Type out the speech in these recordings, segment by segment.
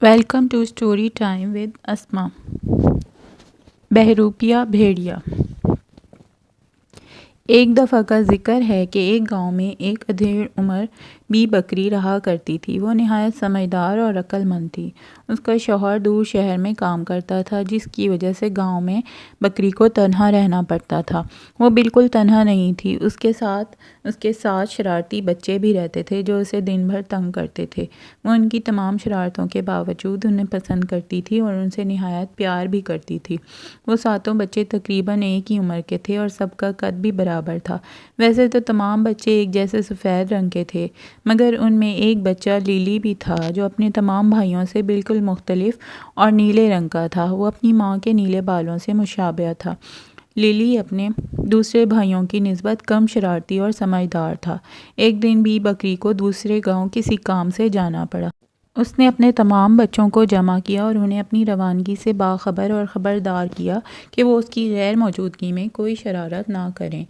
Welcome to story time with Asma. بہروپیہ بھیڑیا۔ ایک دفعہ کا ذکر ہے کہ ایک گاؤں میں ایک ادھیڑ عمر بی بکری رہا کرتی تھی۔ وہ نہایت سمجھدار اور عقل مند تھی۔ اس کا شوہر دور شہر میں کام کرتا تھا، جس کی وجہ سے گاؤں میں بکری کو تنہا رہنا پڑتا تھا۔ وہ بالکل تنہا نہیں تھی، اس کے ساتھ شرارتی بچے بھی رہتے تھے جو اسے دن بھر تنگ کرتے تھے۔ وہ ان کی تمام شرارتوں کے باوجود انہیں پسند کرتی تھی اور ان سے نہایت پیار بھی کرتی تھی۔ وہ ساتوں بچے تقریباً ایک ہی عمر کے تھے اور سب کا قد بھی برابر تھا۔ ویسے تو تمام بچے ایک جیسے سفید رنگ کے تھے، مگر ان میں ایک بچہ لیلی بھی تھا جو اپنے تمام بھائیوں سے بالکل مختلف اور نیلے رنگ کا تھا۔ وہ اپنی ماں کے نیلے بالوں سے مشابہ تھا۔ لیلی اپنے دوسرے بھائیوں کی نسبت کم شرارتی اور سمجھدار تھا۔ ایک دن بی بکری کو دوسرے گاؤں کسی کام سے جانا پڑا۔ اس نے اپنے تمام بچوں کو جمع کیا اور انہیں اپنی روانگی سے باخبر اور خبردار کیا کہ وہ اس کی غیر موجودگی میں کوئی شرارت نہ کریں،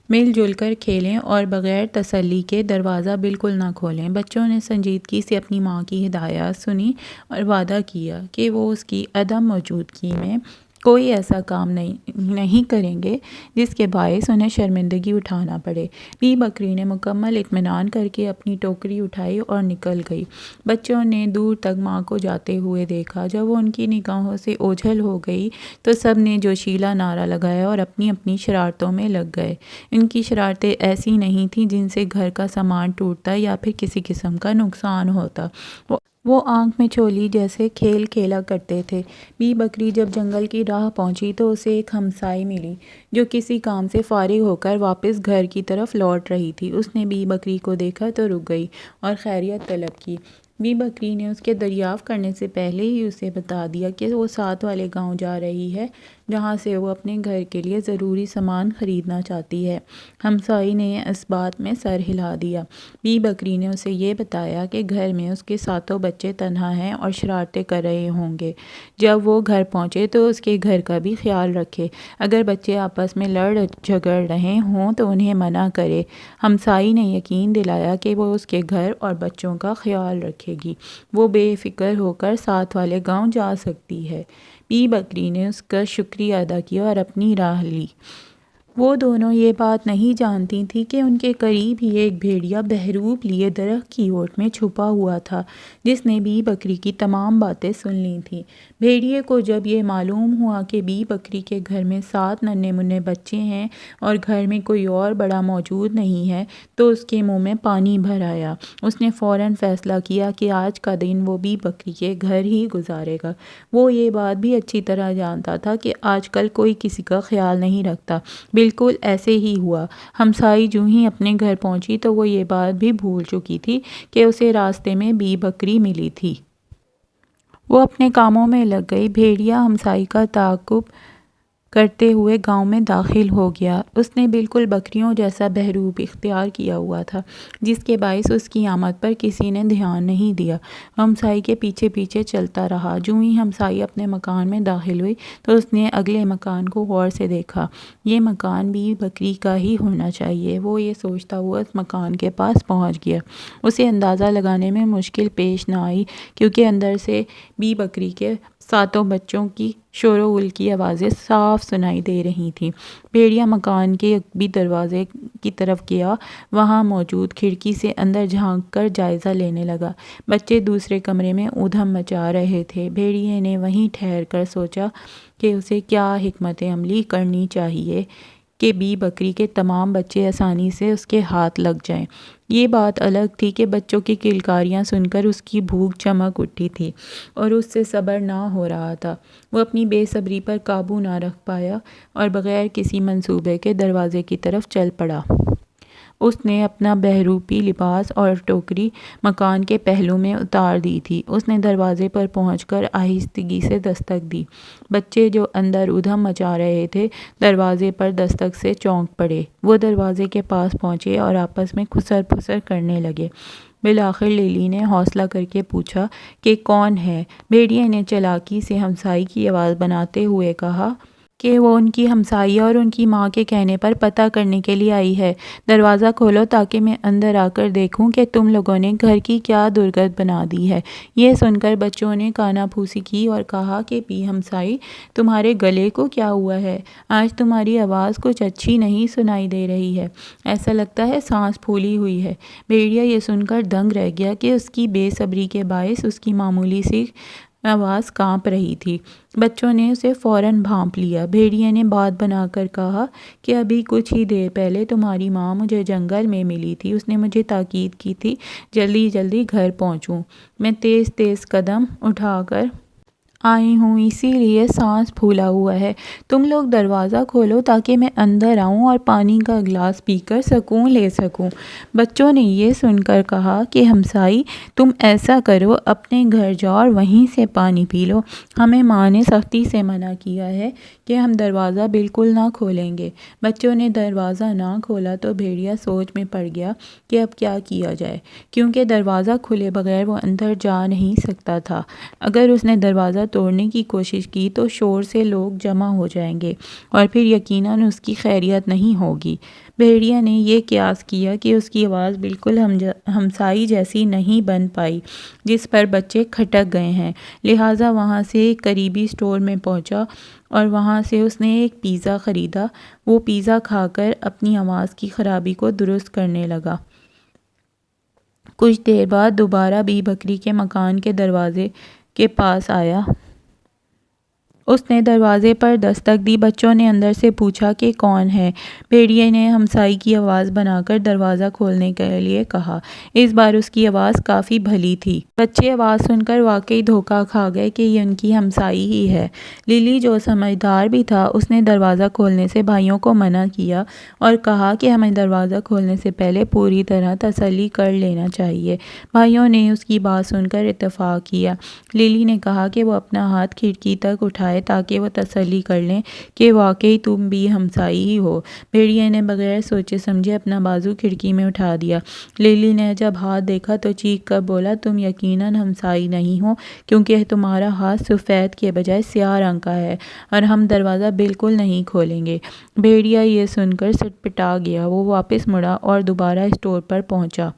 مل جل کر کھیلیں اور بغیر تسلی کے دروازہ بالکل نہ کھولیں۔ بچوں نے سنجیدگی سے اپنی ماں کی ہدایات سنی اور وعدہ کیا کہ وہ اس کی عدم موجودگی میں کوئی ایسا کام نہیں کریں گے جس کے باعث انہیں شرمندگی اٹھانا پڑے۔ بی بکری نے مکمل اطمینان کر کے اپنی ٹوکری اٹھائی اور نکل گئی۔ بچوں نے دور تک ماں کو جاتے ہوئے دیکھا۔ جب وہ ان کی نگاہوں سے اوجھل ہو گئی تو سب نے جوشیلا نعرہ لگایا اور اپنی اپنی شرارتوں میں لگ گئے۔ ان کی شرارتیں ایسی نہیں تھیں جن سے گھر کا سامان ٹوٹتا یا پھر کسی قسم کا نقصان ہوتا۔ وہ آنکھ میں چولی جیسے کھیل کھیلا کرتے تھے۔ بی بکری جب جنگل کی راہ پہنچی تو اسے ایک ہمسائے ملی جو کسی کام سے فارغ ہو کر واپس گھر کی طرف لوٹ رہی تھی۔ اس نے بی بکری کو دیکھا تو رک گئی اور خیریت طلب کی۔ بی بکری نے اس کے دریافت کرنے سے پہلے ہی اسے بتا دیا کہ وہ ساتھ والے گاؤں جا رہی ہے، جہاں سے وہ اپنے گھر کے لیے ضروری سامان خریدنا چاہتی ہے۔ ہمسائے نے اس بات میں سر ہلا دیا۔ بی بکری نے اسے یہ بتایا کہ گھر میں اس کے ساتوں بچے تنہا ہیں اور شرارتیں کر رہے ہوں گے۔ جب وہ گھر پہنچے تو اس کے گھر کا بھی خیال رکھے۔ اگر بچے آپس میں لڑ جھگڑ رہے ہوں تو انہیں منع کرے۔ ہمسائے نے یقین دلایا کہ وہ اس کے گھر اور بچوں کا خیال رکھے گی۔ وہ بے فکر ہو کر ساتھ والے گاؤں جا سکتی ہے۔ بی بکری نے اس کا شکریہ ادا کیا اور اپنی راہ لی۔ وہ دونوں یہ بات نہیں جانتی تھیں کہ ان کے قریب ہی ایک بھیڑیا بہروپ لیے درخت کی اوٹ میں چھپا ہوا تھا، جس نے بی بکری کی تمام باتیں سن لی تھیں۔ بھیڑیے کو جب یہ معلوم ہوا کہ بی بکری کے گھر میں 7 ننھے منھے بچے ہیں اور گھر میں کوئی اور بڑا موجود نہیں ہے تو اس کے منہ میں پانی بھر آیا۔ اس نے فوراً فیصلہ کیا کہ آج کا دن وہ بی بکری کے گھر ہی گزارے گا۔ وہ یہ بات بھی اچھی طرح جانتا تھا کہ آج کل کوئی کسی کا خیال نہیں رکھتا۔ بالکل ایسے ہی ہوا۔ ہمسائے جوں ہی اپنے گھر پہنچی تو وہ یہ بات بھی بھول چکی تھی کہ اسے راستے میں بی بکری ملی تھی۔ وہ اپنے کاموں میں لگ گئی۔ بھیڑیا ہمسائے کا تعاقب کرتے ہوئے گاؤں میں داخل ہو گیا۔ اس نے بالکل بکریوں جیسا بہروپ اختیار کیا ہوا تھا، جس کے باعث اس کی آمد پر کسی نے دھیان نہیں دیا۔ ہمسائے کے پیچھے پیچھے چلتا رہا۔ جوں ہی ہمسائے اپنے مکان میں داخل ہوئی تو اس نے اگلے مکان کو غور سے دیکھا۔ یہ مکان بی بکری کا ہی ہونا چاہیے۔ وہ یہ سوچتا ہوا اس مکان کے پاس پہنچ گیا۔ اسے اندازہ لگانے میں مشکل پیش نہ آئی کیونکہ اندر سے بی بکری کے 7 بچوں کی شور و غل کی آوازیں صاف سنائی دے رہی تھیں۔ بھیڑیا مکان کے عقبی دروازے کی طرف گیا۔ وہاں موجود کھڑکی سے اندر جھانک کر جائزہ لینے لگا۔ بچے دوسرے کمرے میں ادھم مچا رہے تھے۔ بھیڑیے نے وہیں ٹھہر کر سوچا کہ اسے کیا حکمت عملی کرنی چاہیے کہ بی بکری کے تمام بچے آسانی سے اس کے ہاتھ لگ جائیں۔ یہ بات الگ تھی کہ بچوں کی کلکاریاں سن کر اس کی بھوک چمک اٹھی تھی اور اس سے صبر نہ ہو رہا تھا۔ وہ اپنی بے صبری پر قابو نہ رکھ پایا اور بغیر کسی منصوبے کے دروازے کی طرف چل پڑا۔ اس نے اپنا بہروپی لباس اور ٹوکری مکان کے پہلو میں اتار دی تھی۔ اس نے دروازے پر پہنچ کر آہستگی سے دستک دی۔ بچے جو اندر ادھم مچا رہے تھے دروازے پر دستک سے چونک پڑے۔ وہ دروازے کے پاس پہنچے اور آپس میں کھسر پھسر کرنے لگے۔ بالآخر لیلی نے حوصلہ کر کے پوچھا کہ کون ہے؟ بھیڑیے نے چالاکی سے ہمسائے کی آواز بناتے ہوئے کہا کہ وہ ان کی ہمسائیہ اور ان کی ماں کے کہنے پر پتہ کرنے کے لیے آئی ہے۔ دروازہ کھولو تاکہ میں اندر آ کر دیکھوں کہ تم لوگوں نے گھر کی کیا درگت بنا دی ہے۔ یہ سن کر بچوں نے کانا پھوسی کی اور کہا کہ ہمسائی، تمہارے گلے کو کیا ہوا ہے؟ آج تمہاری آواز کچھ اچھی نہیں سنائی دے رہی ہے، ایسا لگتا ہے سانس پھولی ہوئی ہے۔ بھیڑیا یہ سن کر دنگ رہ گیا کہ اس کی بے صبری کے باعث اس کی معمولی سی آواز کانپ رہی تھی۔ بچوں نے اسے فوراً بھانپ لیا۔ بھیڑیے نے بات بنا کر کہا کہ ابھی کچھ ہی دیر پہلے تمہاری ماں مجھے جنگل میں ملی تھی۔ اس نے مجھے تاکید کی تھی جلدی جلدی گھر پہنچوں۔ میں تیز تیز قدم اٹھا کر آئی ہوں، اسی لیے سانس پھولا ہوا ہے۔ تم لوگ دروازہ کھولو تاکہ میں اندر آؤں اور پانی کا گلاس پی کر سکون لے سکوں۔ بچوں نے یہ سن کر کہا کہ ہمسائی، تم ایسا کرو، اپنے گھر جاؤ اور وہیں سے پانی پی لو۔ ہمیں ماں نے سختی سے منع کیا ہے کہ ہم دروازہ بالکل نہ کھولیں گے۔ بچوں نے دروازہ نہ کھولا تو بھیڑیا سوچ میں پڑ گیا کہ اب کیا کیا جائے، کیونکہ دروازہ کھلے بغیر وہ اندر جا نہیں سکتا تھا۔ اگر اس نے دروازہ توڑنے کی کوشش کی تو شور سے لوگ جمع ہو جائیں گے اور پھر یقیناً اس کی خیریت نہیں ہوگی۔ بھیڑیا نے یہ قیاس کیا کہ اس کی آواز بالکل ہمسائی جیسی نہیں بن پائی جس پر بچے کھٹک گئے ہیں، لہٰذا وہاں سے ایک قریبی اسٹور میں پہنچا اور وہاں سے اس نے ایک پیزا خریدا۔ وہ پیزا کھا کر اپنی آواز کی خرابی کو درست کرنے لگا۔ کچھ دیر بعد دوبارہ بی بکری کے مکان کے دروازے کے پاس آیا۔ اس نے دروازے پر دستک دی۔ بچوں نے اندر سے پوچھا کہ کون ہے؟ بھیڑیے نے ہمسائی کی آواز بنا کر دروازہ کھولنے کے لیے کہا۔ اس بار اس کی آواز کافی بھلی تھی۔ بچے آواز سن کر واقعی دھوکہ کھا گئے کہ یہ ان کی ہمسائی ہی ہے۔ للی، جو سمجھدار بھی تھا، اس نے دروازہ کھولنے سے بھائیوں کو منع کیا اور کہا کہ ہمیں دروازہ کھولنے سے پہلے پوری طرح تسلی کر لینا چاہیے۔ بھائیوں نے اس کی بات سن کر اتفاق کیا۔ للی نے کہا کہ وہ اپنا ہاتھ کھڑکی تک اٹھائے تاکہ وہ تسلی کر لیں کہ واقعی تم بھی ہمسائی ہی ہو۔ بھیڑیے نے بغیر سوچے سمجھے اپنا بازو کھڑکی میں اٹھا دیا۔ للی نے جب ہاتھ دیکھا تو چیخ کر بولا، تم یقیناً ہمسائی نہیں ہو، کیونکہ تمہارا ہاتھ سفید کے بجائے سیاہ رنگ کا ہے اور ہم دروازہ بالکل نہیں کھولیں گے۔ بھیڑیا یہ سن کر سٹپٹا گیا۔ وہ واپس مڑا اور دوبارہ اسٹور پر پہنچا۔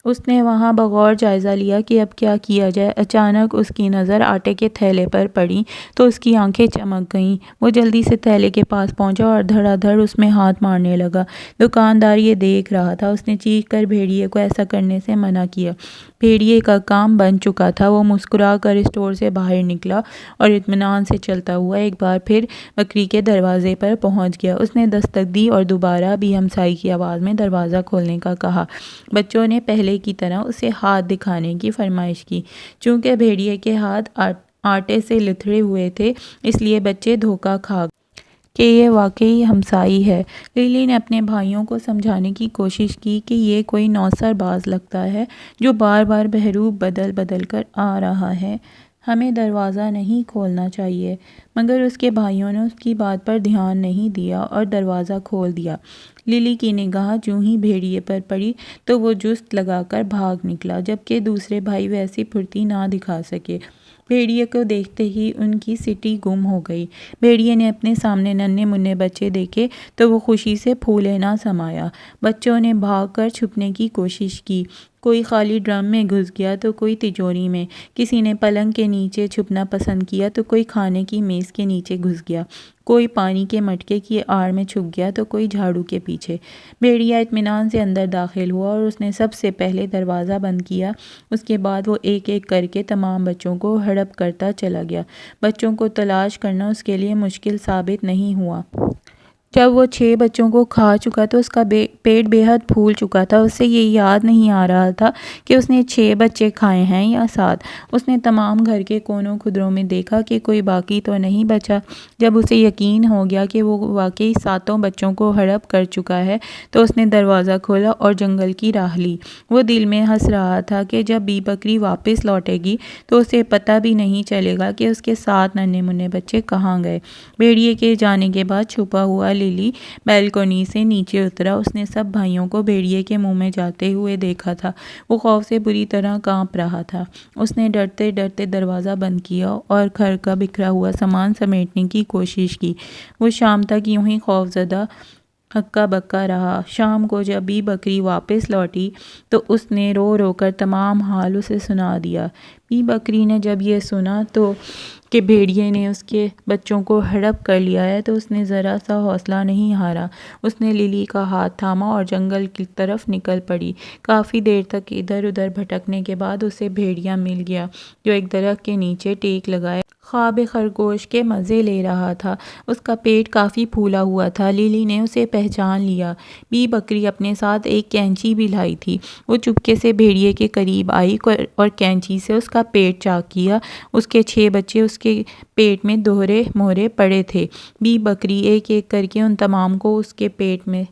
اس نے وہاں بغور جائزہ لیا کہ اب کیا کیا جائے۔ اچانک اس کی نظر آٹے کے تھیلے پر پڑی تو اس کی آنکھیں چمک گئیں۔ وہ جلدی سے تھیلے کے پاس پہنچا اور دھڑا دھڑ اس میں ہاتھ مارنے لگا۔ دکاندار یہ دیکھ رہا تھا۔ اس نے چیخ کر بھیڑیے کو ایسا کرنے سے منع کیا۔ بھیڑیے کا کام بن چکا تھا۔ وہ مسکرا کر اسٹور سے باہر نکلا اور اطمینان سے چلتا ہوا ایک بار پھر بکری کے دروازے پر پہنچ گیا۔ اس نے دستک دی اور دوبارہ بھی ہمسائی کی آواز میں دروازہ کھولنے کا کہا۔ بچوں نے پہلے کی طرح اسے ہاتھ دکھانے کی فرمائش کی۔ چونکہ بھیڑیے کے ہاتھ آٹے سے لتھڑے ہوئے تھے، اس لیے بچے دھوکہ کھا گئے کہ یہ واقعی ہمسائی ہے۔ للی نے اپنے بھائیوں کو سمجھانے کی کوشش کی کہ یہ کوئی نوسر باز لگتا ہے جو بار بار بحروب بدل بدل کر آ رہا ہے، ہمیں دروازہ نہیں کھولنا چاہیے، مگر اس کے بھائیوں نے اس کی بات پر دھیان نہیں دیا اور دروازہ کھول دیا۔ للی کی نگاہ جوں ہی بھیڑیے پر پڑی تو وہ جست لگا کر بھاگ نکلا، جبکہ دوسرے بھائی ویسی پھرتی نہ دکھا سکے۔ بھیڑیے کو دیکھتے ہی ان کی سٹی گم ہو گئی۔ بھیڑیے نے اپنے سامنے ننھے منھے بچے دیکھے تو وہ خوشی سے پھولے نہ سمایا۔ بچوں نے بھاگ کر چھپنے کی کوشش کی، کوئی خالی ڈرم میں گھس گیا تو کوئی تجوری میں، کسی نے پلنگ کے نیچے چھپنا پسند کیا تو کوئی کھانے کی میز کے نیچے گھس گیا، کوئی پانی کے مٹکے کی آڑ میں چھپ گیا تو کوئی جھاڑو کے پیچھے۔ بھیڑیا اطمینان سے اندر داخل ہوا اور اس نے سب سے پہلے دروازہ بند کیا۔ اس کے بعد وہ ایک ایک کر کے تمام بچوں کو ہڑپ کرتا چلا گیا۔ بچوں کو تلاش کرنا اس کے لیے مشکل ثابت نہیں ہوا۔ جب وہ 6 بچوں کو کھا چکا تو اس کا پیٹ بے حد پھول چکا تھا۔ اسے یہ یاد نہیں آ رہا تھا کہ اس نے 6 بچے کھائے ہیں یا 7۔ اس نے تمام گھر کے کونوں خدروں میں دیکھا کہ کوئی باقی تو نہیں بچا۔ جب اسے یقین ہو گیا کہ وہ واقعی 7 بچوں کو ہڑپ کر چکا ہے تو اس نے دروازہ کھولا اور جنگل کی راہ لی۔ وہ دل میں ہنس رہا تھا کہ جب بی بکری واپس لوٹے گی تو اسے پتہ بھی نہیں چلے گا کہ اس کے 7 ننھے منھے بچے کہاں گئے۔ بھیڑیے کے جانے کے بعد چھپا ہوا لیلی بیلکونی سے نیچے اترا۔ اس نے سب بھائیوں کو بھیڑیے کے منہ میں جاتے ہوئے دیکھا تھا۔ وہ خوف سے بری طرح کانپ رہا تھا۔ اس نے ڈرتے ڈرتے دروازہ بند کیا اور گھر کا بکھرا ہوا سامان سمیٹنے کی کوشش کی۔ وہ شام تک یوں ہی خوفزدہ ہکا بکا رہا۔ شام کو جب بی بکری واپس لوٹی تو اس نے رو رو کر تمام حال اسے سنا دیا۔ بی بکری نے جب یہ سنا تو کہ بھیڑیے نے اس کے بچوں کو ہڑپ کر لیا ہے تو اس نے ذرا سا حوصلہ نہیں ہارا۔ اس نے لیلی کا ہاتھ تھاما اور جنگل کی طرف نکل پڑی۔ کافی دیر تک ادھر ادھر بھٹکنے کے بعد اسے بھیڑیا مل گیا جو ایک درخت کے نیچے ٹیک لگائے خواب خرگوش کے مزے لے رہا تھا۔ اس کا پیٹ کافی پھولا ہوا تھا۔ لیلی نے اسے پہچان لیا۔ بی بکری اپنے ساتھ ایک کینچی بھی لائی تھی۔ وہ چپکے سے بھیڑیے کے قریب آئی اور کینچی سے اس کا پیٹ چاک کیا۔ اس کے 6 بچے اس کے پیٹ میں دوہرے موہرے پڑے تھے۔ بی بکری ایک ایک کر کے ان تمام کو اس کے پیٹ میں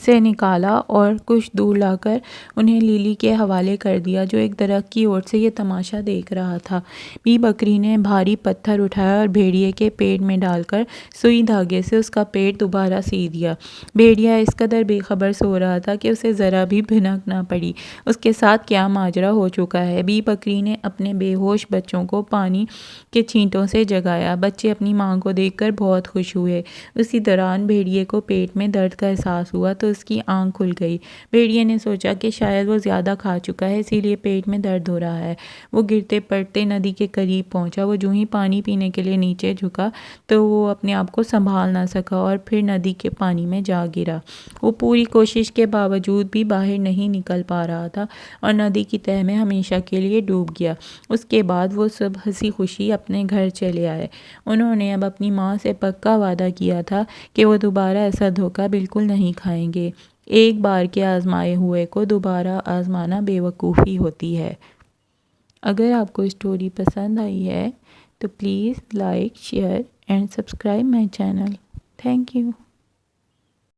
سے نکالا اور کچھ دور لا کر انہیں لیلی کے حوالے کر دیا جو ایک درخت کی اوٹ سے یہ تماشا دیکھ رہا تھا۔ بی بکری نے بھاری پتھر اٹھایا اور بھیڑیے کے پیٹ میں ڈال کر سوئی دھاگے سے اس کا پیٹ دوبارہ سی دیا۔ بھیڑیا اس قدر بے خبر سو رہا تھا کہ اسے ذرا بھی بھنک نہ پڑی۔ اس کے ساتھ کیا ماجرا ہو چکا ہے۔ بی بکری نے اپنے بے ہوش بچوں کو پانی کے چھینٹوں سے جگایا۔ بچے اپنی ماں کو دیکھ کر بہت خوش ہوئے۔ اسی دوران بھیڑیے کو پیٹ میں درد کا احساس ہوا تو اس کی آنکھ کھل گئی۔ بھیڑیے نے سوچا کہ شاید وہ زیادہ کھا چکا ہے اسی لیے پیٹ میں درد ہو رہا ہے۔ وہ گرتے پڑتے ندی کے قریب پہنچا۔ وہ جوں ہی پانی پینے کے لیے نیچے جھکا تو وہ اپنے آپ کو سنبھال نہ سکا اور پھر ندی کے پانی میں جا گرا۔ وہ پوری کوشش کے باوجود بھی باہر نہیں نکل پا رہا تھا اور ندی کی تہہ میں ہمیشہ کے لیے ڈوب گیا۔ اس کے بعد وہ سب ہنسی خوشی اپنے گھر چلے آئے۔ انہوں نے اب اپنی ماں سے پکا وعدہ کیا تھا کہ وہ دوبارہ ایسا دھوکہ بالکل نہیں کھائیں گے۔ ایک بار کے آزمائے ہوئے کو دوبارہ آزمانا بے وقوفی ہوتی ہے۔ اگر آپ کو اسٹوری پسند آئی ہے تو please like, share and subscribe my channel. Thank you.